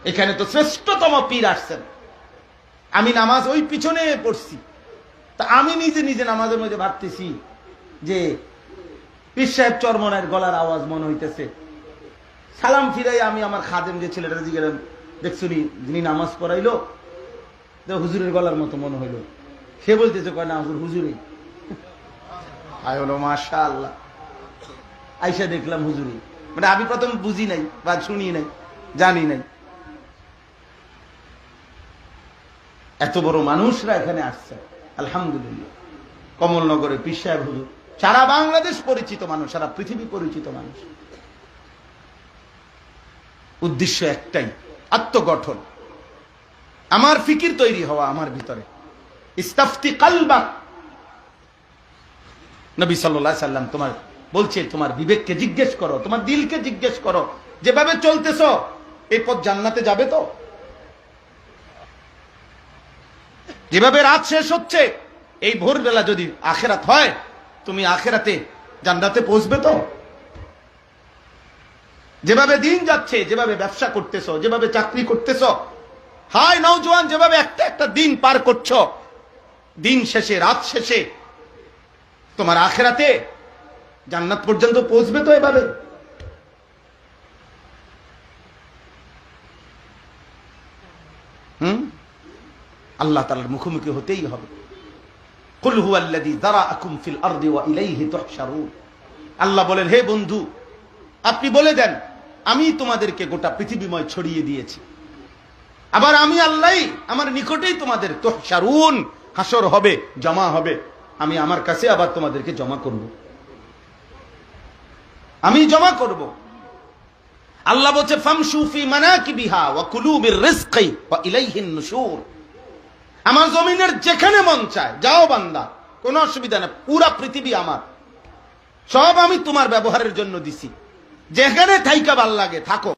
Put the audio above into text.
এখানে তো শ্রেষ্ঠতম পীর আসছেন, আমি নামাজ ওই পিছনে পড়ছি, তা আমি নিজে নিজে নামাজের মধ্যে ভাবতেছি যে পীর সাহেব চরমনের গলার আওয়াজ মনে হইতেছে। সালাম ফিরাই আমি আমার খাদেম যে ছেলেটা জিজ্ঞেস দেখছুনি যিনি নামাজ পড়াইলো, হুজুরের গলার মতো মনে হইলো। সে বলতেছে কয় না হুজুর হুজুরই। আয় হলো মাশাআল্লাহ, আইসা দেখলাম হুজুরি। মানে আমি প্রথম বুঝি নাই বা শুনি নাই, জানি নাই এত বড় মানুষরা এখানে আসছে। আলহামদুলিল্লাহ, কমলনগরে পীর সাহেব হুজুর সারা বাংলাদেশ পরিচিত মানুষ, সারা পৃথিবী পরিচিত মানুষ। উদ্দেশ্য একটাই, আত্মগঠন, আমার ফিকির তৈরি হওয়া আমার ভিতরে। ইস্তাফতি কালবাক, নবী সাল্লাল্লাহু আলাইহি সাল্লাম তোমার বলছে তোমার বিবেককে জিজ্ঞেস করো, তোমার দিলকে জিজ্ঞেস করো, যেভাবে চলতেছ এই পথ জান্নাতে যাবে তো? যেভাবে রাত শেষ হচ্ছে এই ভোরবেলা যদি আখেরাত হয়, তুমি আখেরাতে জান্নাতে পৌঁছবে তো? যেভাবে দিন যাচ্ছে, যেভাবে ব্যবসা করতেছ, যেভাবে চাকরি করতেছ, হাই নওজোয়ান, যেভাবে একটা একটা দিন পার করছো, দিন শেষে রাত শেষে তোমার আখেরাতে জান্নাত পর্যন্ত পৌঁছবে তো এভাবে? আল্লাহ তাআলার মুখোমুখি হতেই হবে। কুল হুয়াল্লাযী যারাআকুম ফিল আরদি ওয়া ইলাইহি তুহশারুন। আল্লাহ বলেন, হে বন্ধু আপনি বলে দেন আমি তোমাদেরকে গোটা পৃথিবীময় ছড়িয়ে দিয়েছি, আবার আমি আল্লাহই আমার নিকটেই তোমাদের তুহশারুন, হাসর হবে, জমা হবে, আমি আমার কাছে আবার তোমাদেরকে জমা করব, আমি জমা করব। আল্লাহ বলছে ফামশু ফি মানাকিবিহা ওয়া কুলু মির রিজকি ওয়া ইলাইহিন নুশুর। আমার জমিনের যেখানে মন চায় যাও বান্দা, কোনো অসুবিধা না, পুরা পৃথিবী আমার, সব আমি তোমার ব্যবহারের জন্য দিছি, যেখানে থাইকা ভাল লাগে থাকো।